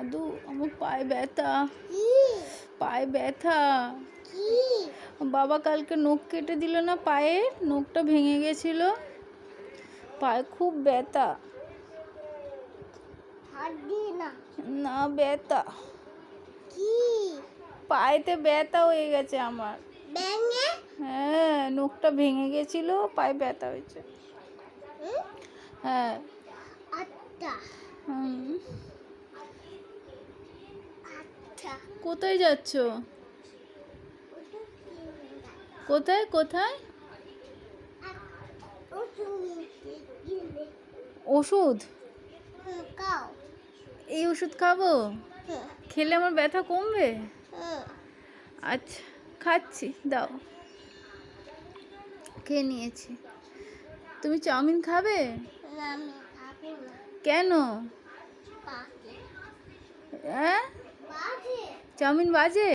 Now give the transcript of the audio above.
দাদু আমার পায়ে ব্যথা, পায়ে ব্যথা। বাবা কালকে নখ কেটে দিল না, পায়ের নখটা ভেঙে গেছিল, পায়ে খুব ব্যথা। না ব্যথা, পায়েতে ব্যথা হয়ে গেছে আমার। হ্যাঁ, নখটা ভেঙে গেছিল, পায়ে ব্যথা হয়েছে। হ্যাঁ। কোথায় যাচ্ছ? কোথায় কোথায়? ওষুধ? এই ওষুধ খাবো? খেলে আমার ব্যথা কমবে? আচ্ছা খাচ্ছি, দাও। খেয়ে নিয়েছি। তুমি চাউমিন খাবে? কেন? হ্যাঁ, চাউমিন বাজে?